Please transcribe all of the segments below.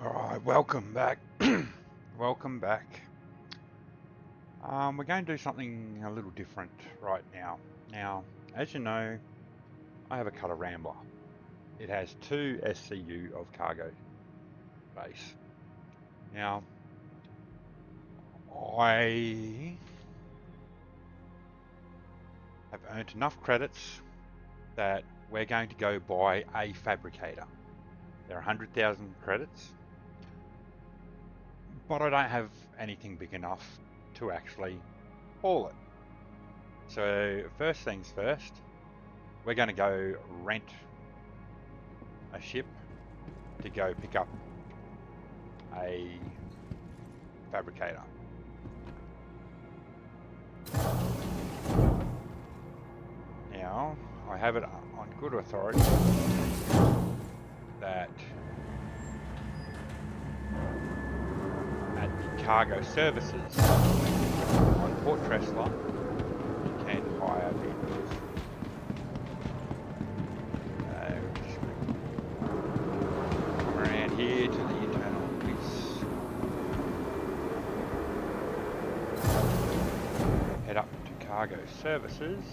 Alright, welcome back. Welcome back. We're going to do something a little different right now. Now, as you know, I have a cutter Rambler. It has 2 SCU of cargo base. Now, I have earned enough credits that we're going to go buy a fabricator. There are 100,000 credits, but I don't have anything big enough to actually haul it. So first things first, we're going to go rent a ship to go pick up a fabricator. Now, I have it on good authority that at the cargo services on Port Tressler, you can hire vehicles. Come around here to the internal office. Head up to cargo services.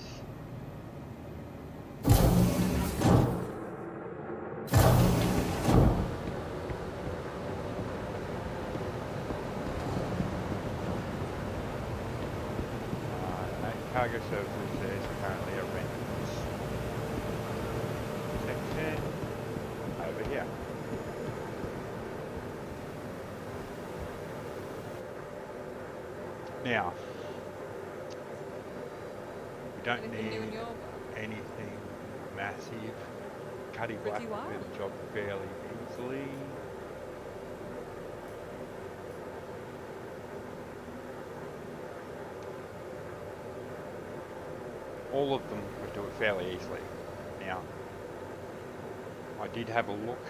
Cargo services, there's currently a rentals section over here. Now, we don't need anything massive. Cuddy Black will do the job fairly easily. All of them would do it fairly easily. Now, I did have a look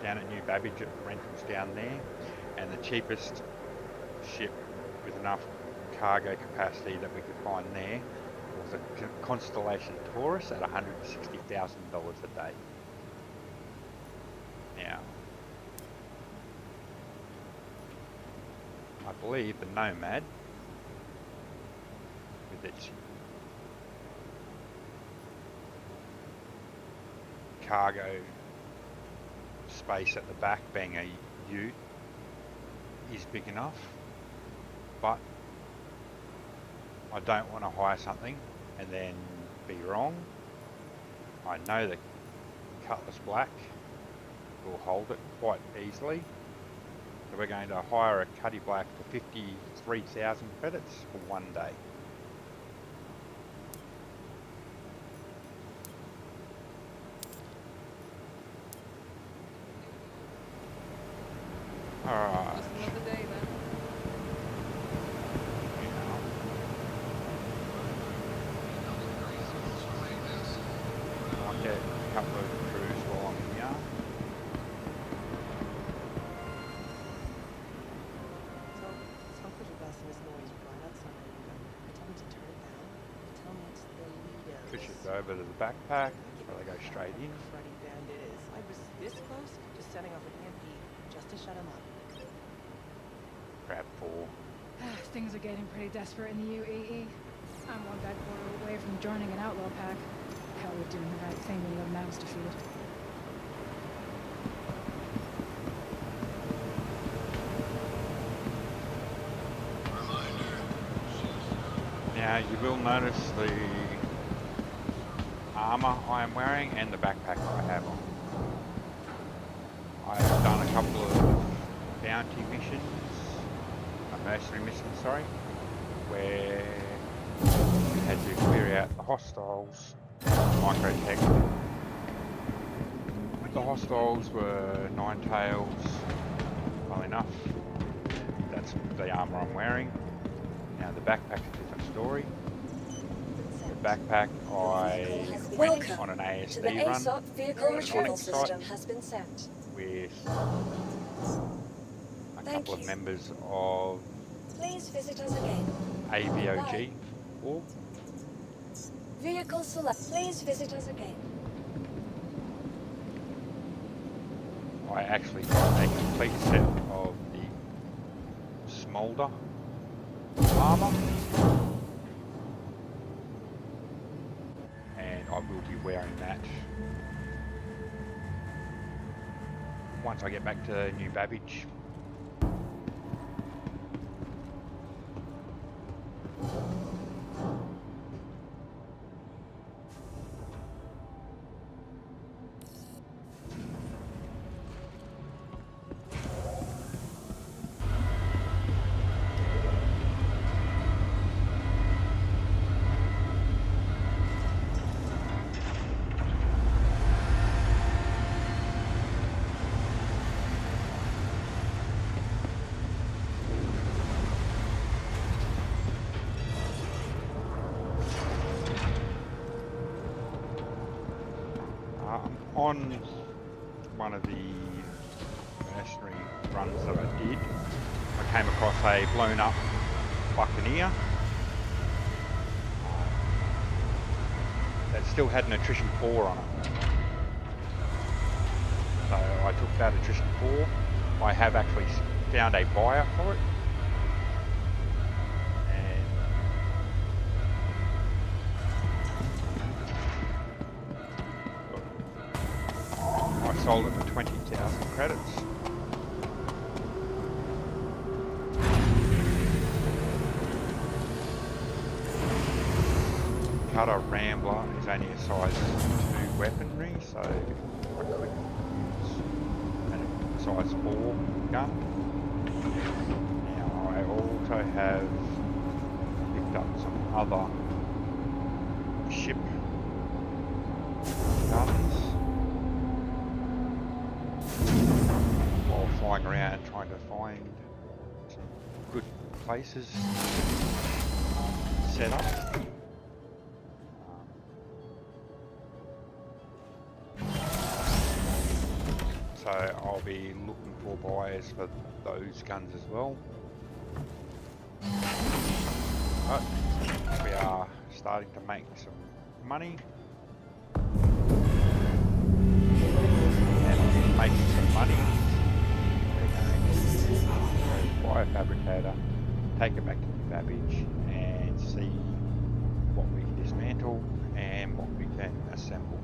down at New Babbage at rentals down there, and the cheapest ship with enough cargo capacity that we could find there was a Constellation Taurus at $160,000 a day. Now, I believe the Nomad, with its cargo space at the back being a ute, is big enough, but I don't want to hire something and then be wrong. I know the Cutlass Black will hold it quite easily, so we're going to hire a Cuddy Black for 53,000 credits for 1 day. Alright. Just another day then. I'll get a couple of crews while I'm here. Tell Fisher this noise right outside the window. Tell him to turn it down. Tell me it's the leader. Push it over to the backpack, so they go straight in. Cruddy bandit is. I was this close to setting off an EMP just to shut him up. Grab 4. Things are getting pretty desperate in the UAE. I'm one bad quarter away from joining an outlaw pack. Hell, we're doing the right thing when you have mouths to feed. Now you will notice the armour I am wearing and the backpack I have on. I have done a couple of bounty missions, mercenary missions, sorry, where we had to clear out the hostiles, microtech. The hostiles were Nine Tails, well enough. That's the armour I'm wearing. Now the backpack's a different story. The backpack I went on an ASD run on its site with a couple of members of Please visit us again. AVOG org. Vehicle select. Please visit us again. I actually got a complete set of the smolder armor, and I will be wearing that once I get back to New Babbage. On one of the mercenary runs that I did, I came across a blown up Buccaneer that still had an attrition 4 on it. So I took that attrition 4. I have actually found a buyer for it. Sold it for 20,000 credits. Cutter Rambler is only a size 2 weaponry, so I could use a size 4 gun. Now I also have picked up some other ship guns while flying around trying to find some good places set up. So I'll be looking for buyers for those guns as well. But we are starting to make some money. And making some money, we're going to buy a fabricator, take it back to Babbage and see what we can dismantle and what we can assemble.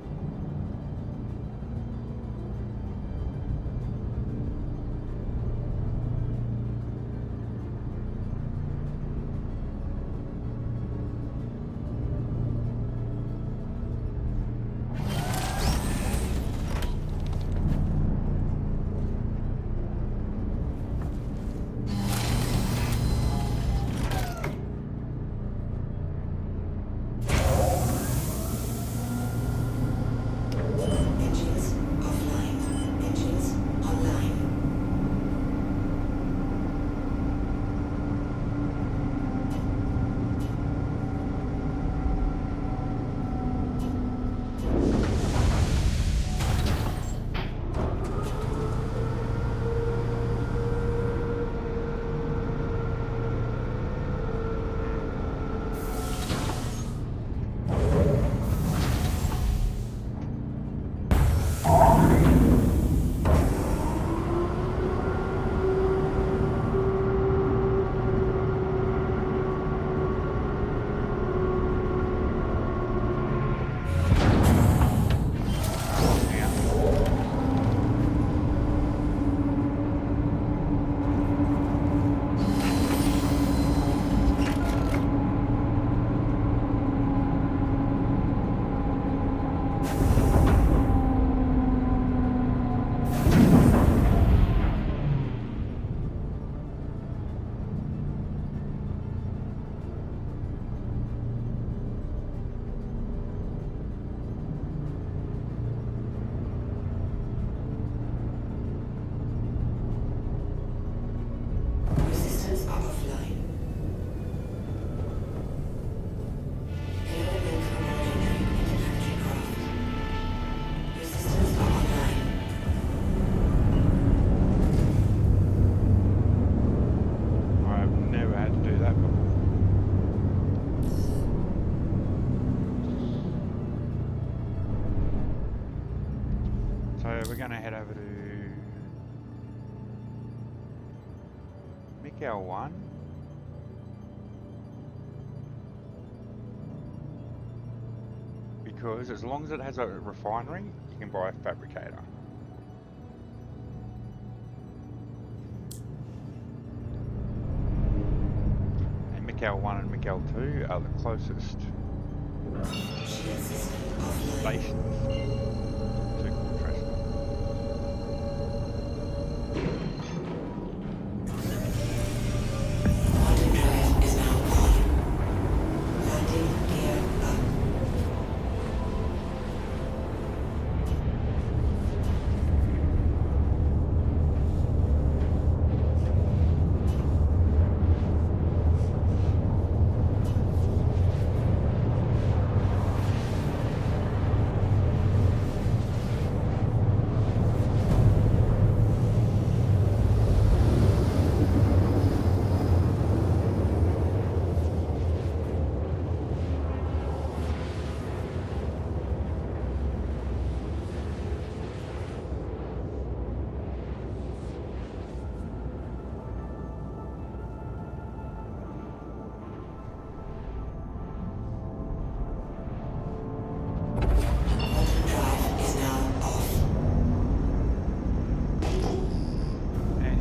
We're going to head over to Miguel 1. Because as long as it has a refinery, you can buy a fabricator. And Miguel 1 and Miguel 2 are the closest stations to Fortress.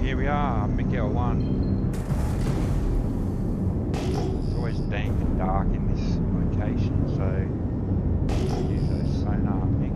Here we are, Miguel 1. It's always dank and dark in this location, so use those sonar thing.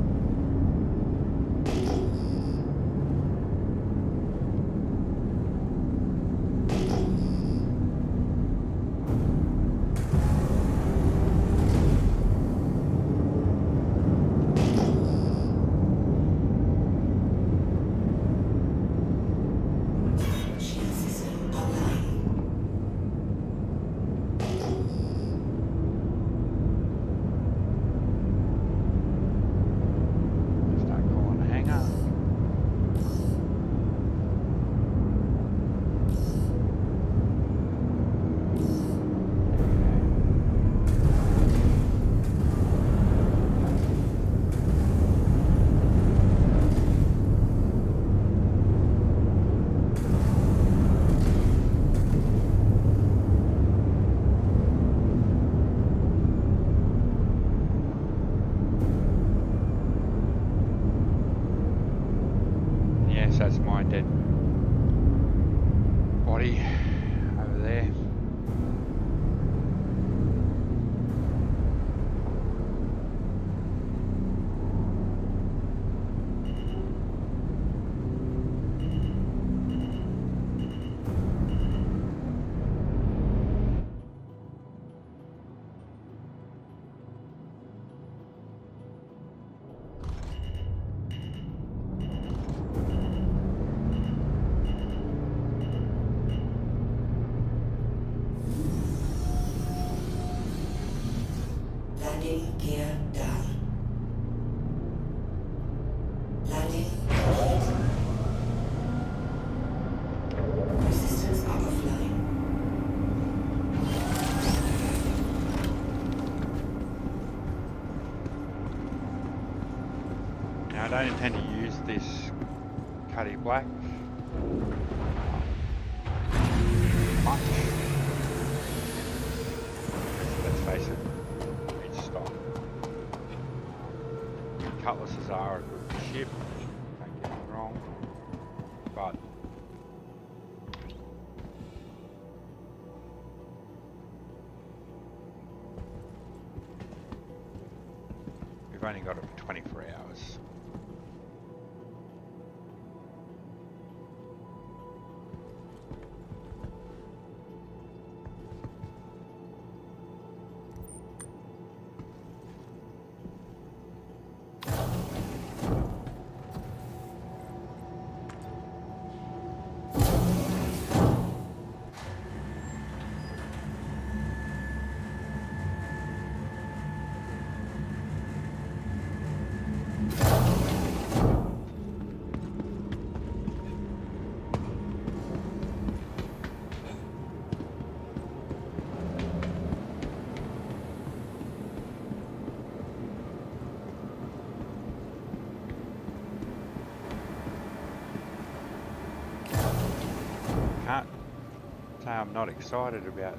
That's my dead body over there. Landing gear down. Landing complete. Resistance are offline. Now I don't intend to use this Cuddy Black much. Let's face it. Cutlasses are a good ship, don't get me wrong, but we've only got it for 24 hours. say I'm not excited about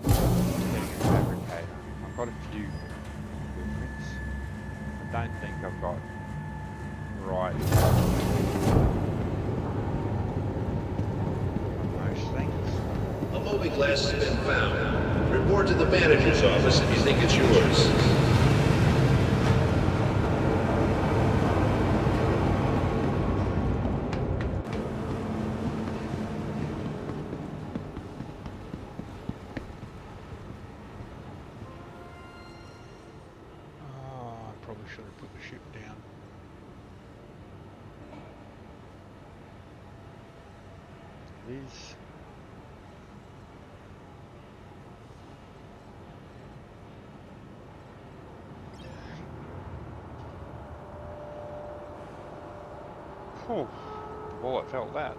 getting a fabricator. I've got a few blueprints. I don't think I've got right most things. A movie glass has been found. Report to the manager's office if you think it's yours. Oh, I probably should have put the ship down. It is. Oh, the bullet felt that.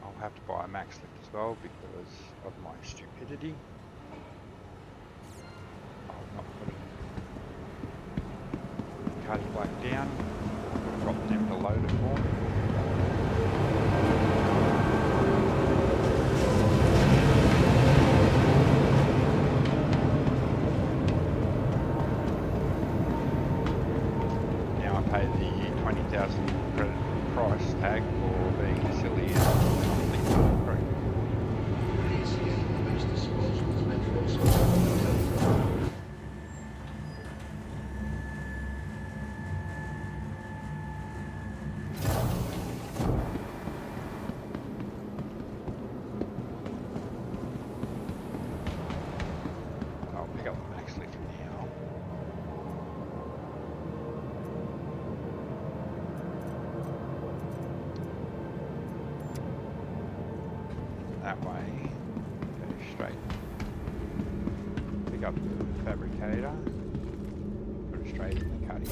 I'll have to buy a max lift as well because of my stupidity. I'm not putting Cuddy Black down. Got them to load it for me. Now I pay the 20,000 credit price tag for being silly and not thinking correctly. I'll pick up the max lift now. That way, go straight. Pick up the fabricator, put it straight in the cutting.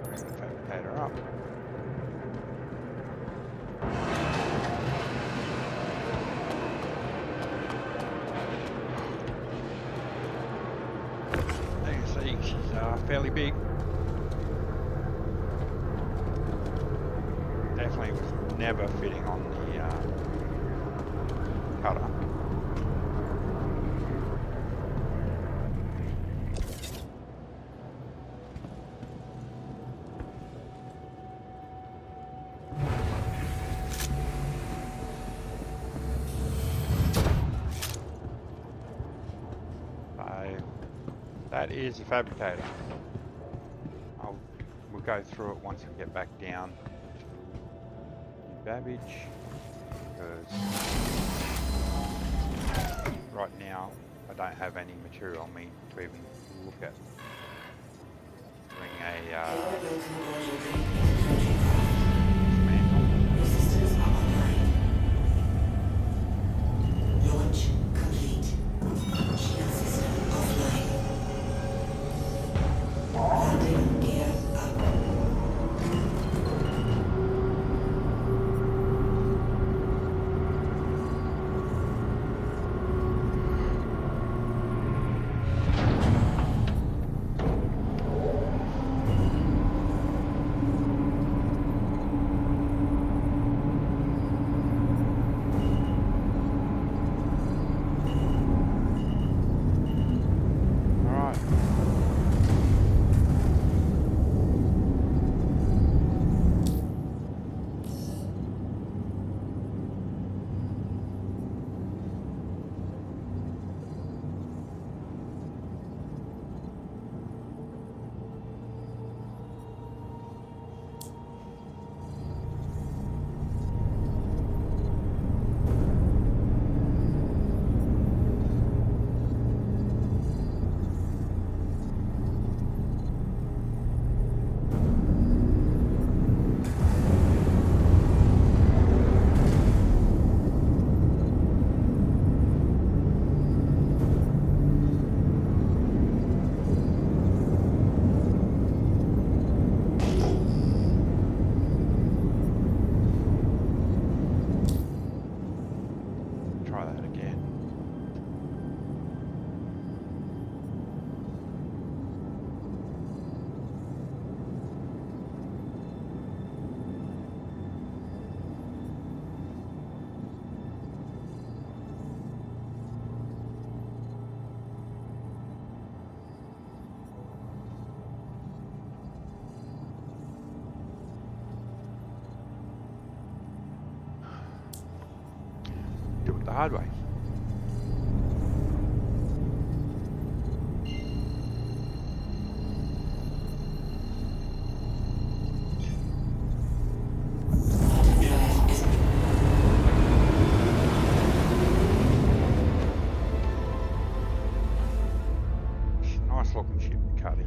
Bring the fabricator up. As you can see, she's fairly big. Definitely was never fitting on the cutter. So that is a fabricator. We'll go through it once we get back down to Babbage, because right now I don't have any material on me to even look at doing a dismantle. Resistors are online. Launch complete. Shield system offline. Landing gear up. hard way. Drive is Nice looking ship, the Cuddy.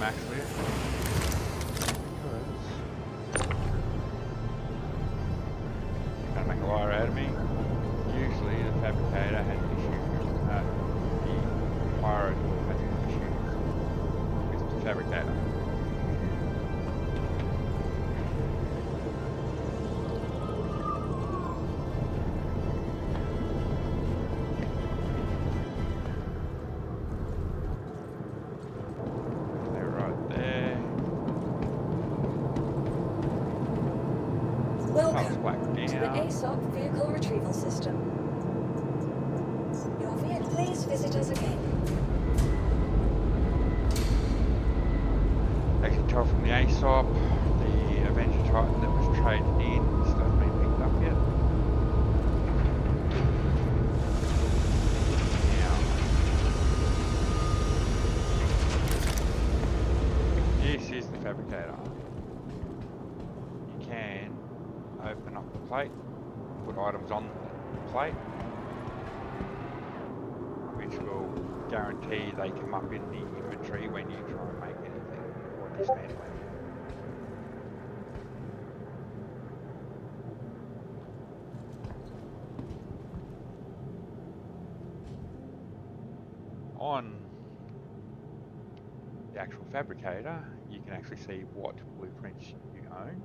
max with. Because trying to make a liar out of me. Usually the fabricator has issues. The pirate has issues with the fabricator. Welcome to the ASOP Vehicle Retrieval System. Your vehicle, please visit us again. I can tell from the ASOP, the Avenger Titan that was traded in still hasn't been picked up yet. Now, this is the fabricator. You can open up the plate, put items on the plate, which will guarantee they come up in the inventory when you try and make anything or dismantle anything. On the actual fabricator, you can actually see what blueprints you own.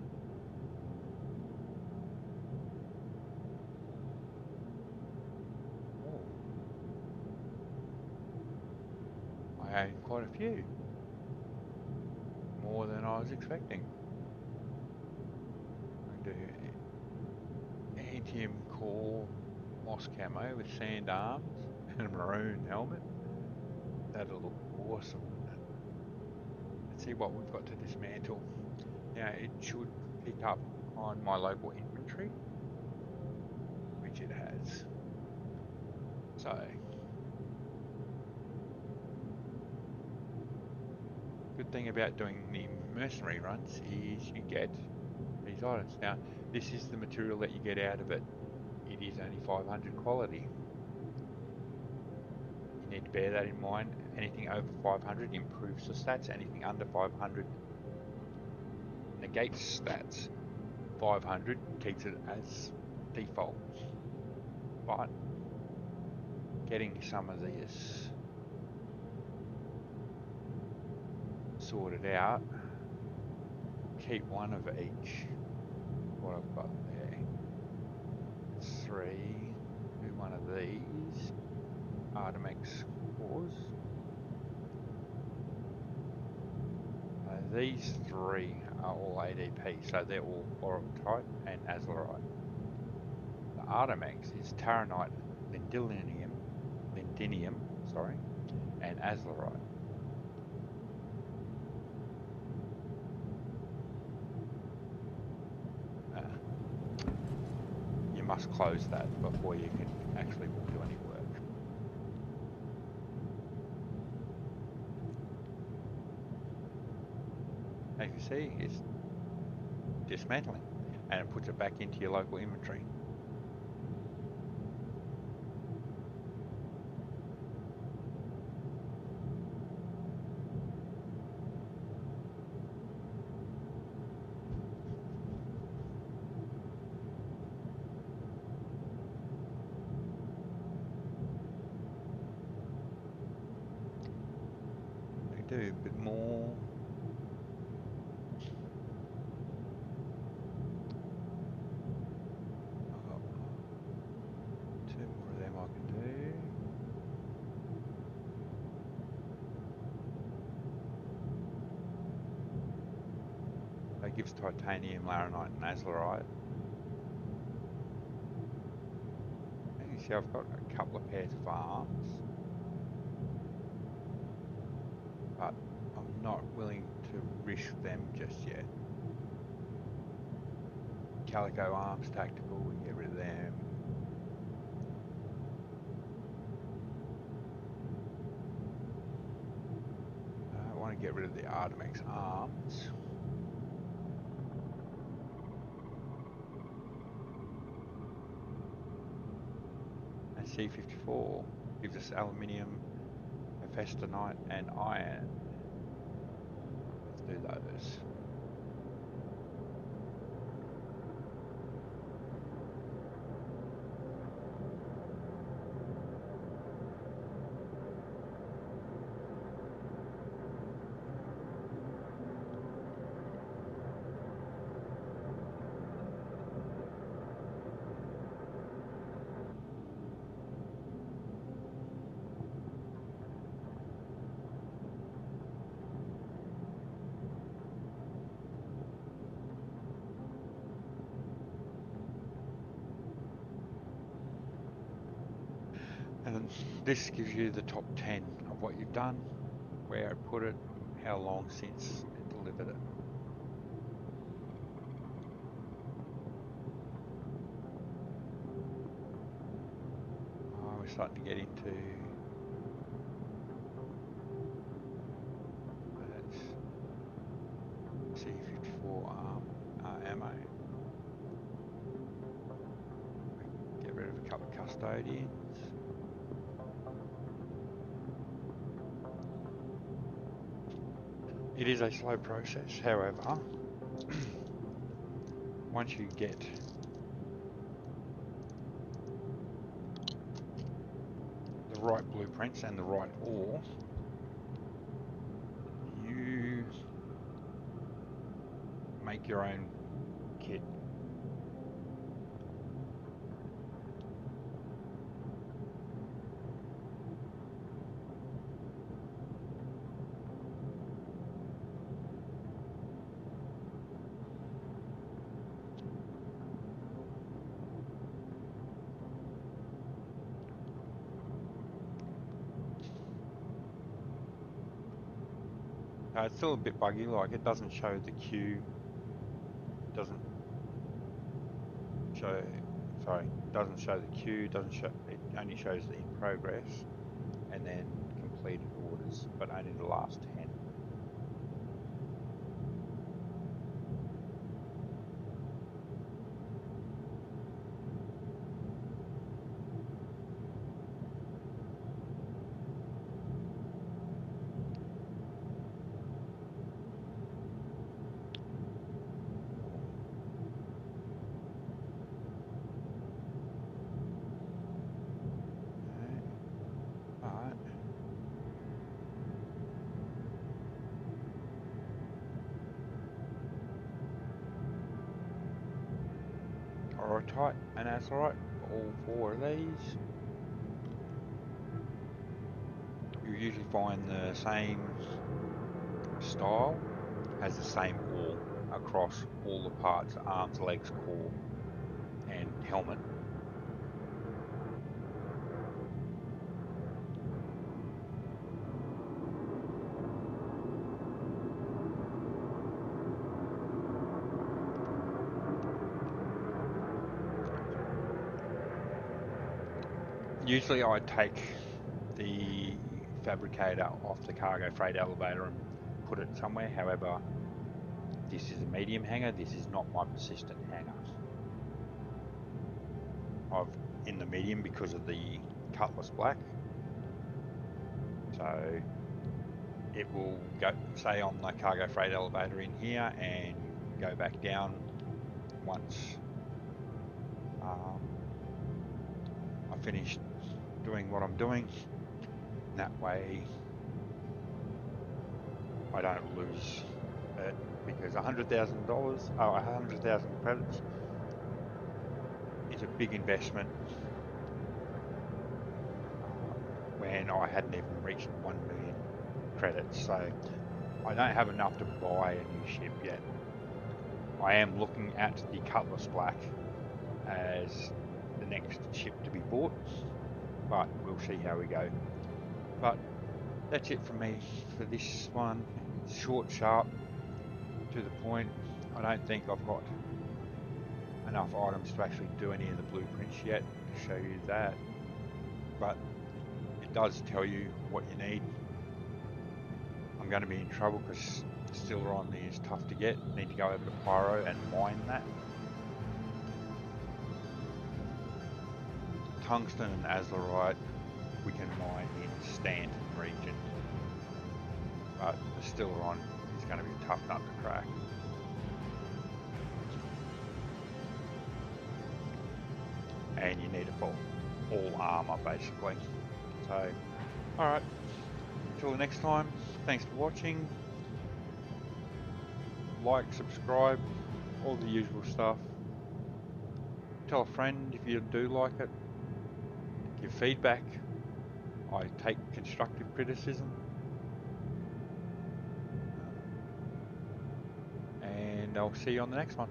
I own quite a few. More than I was expecting. I can do Antium core moss camo with sand arms and a maroon helmet. That'll look awesome, wouldn't it? Let's see what we've got to dismantle. Now it should pick up on my local inventory, which it has. So, good thing about doing the mercenary runs is you get these items. Now, this is the material that you get out of it. It is only 500 quality. You need to bear that in mind. Anything over 500 improves the stats. Anything under 500 negates stats. 500 keeps it as default. But getting some of this sorted out, we'll keep one of each. What I've got there. It's 3. Do one of these. Artemex cores. These 3 are all ADP, so they're all Oraltite and Azlerite. The Artemex is Taranite, Lindinium, and Azlerite. You must close that before you can actually do any work. As you see, it's dismantling and it puts it back into your local inventory. I can do a bit more. I've got 2 more of them I can do. That gives titanium, laranite, and azlerite. And you see I've got a couple of pairs of arms, but I'm not willing to risk them just yet. Calico arms, tactical, we can get rid of them. I want to get rid of the Artemex arms. And C54 gives us aluminium, hephaestonite, and iron. do those. And this gives you the top 10 of what you've done, where it put it, how long since it delivered it. Oh, we're starting to get into that's C54 ammo. Get rid of a couple of custodians. It is a slow process, however, once you get the right blueprints and the right ore, you make your own kit. It's still a bit buggy, like it doesn't show the queue, doesn't show the queue, doesn't show, it only shows the in progress and then completed orders, but only the last 10. Alright, tight, and that's alright for all 4 of these. You usually find the same style has the same ore across all the parts: arms, legs, core, and helmet. Usually I take the fabricator off the cargo freight elevator and put it somewhere. However, this is a medium hanger, this is not my persistent hanger. I've in the medium because of the cutlass black. So it will go, say, on the cargo freight elevator in here and go back down once I finish doing what I'm doing. And that way I don't lose it, because $100,000 credits is a big investment when I hadn't even reached 1 million credits. So I don't have enough to buy a new ship yet. I am looking at the Cutlass Black as the next ship to be bought, but we'll see how we go. But that's it from me for this one. It's short, sharp, to the point. I don't think I've got enough items to actually do any of the blueprints yet to show you that, but it does tell you what you need. I'm going to be in trouble because silver on there is tough to get. Need to go over to Pyro and mine that. Tungsten and azurite we can mine in Stanton region, but the silver on is it's going to be a tough nut to crack. And you need a all armor basically. So, alright, until the next time, thanks for watching. Like, subscribe, all the usual stuff. Tell a friend if you do like it. Give feedback. I take constructive criticism. And I'll see you on the next one.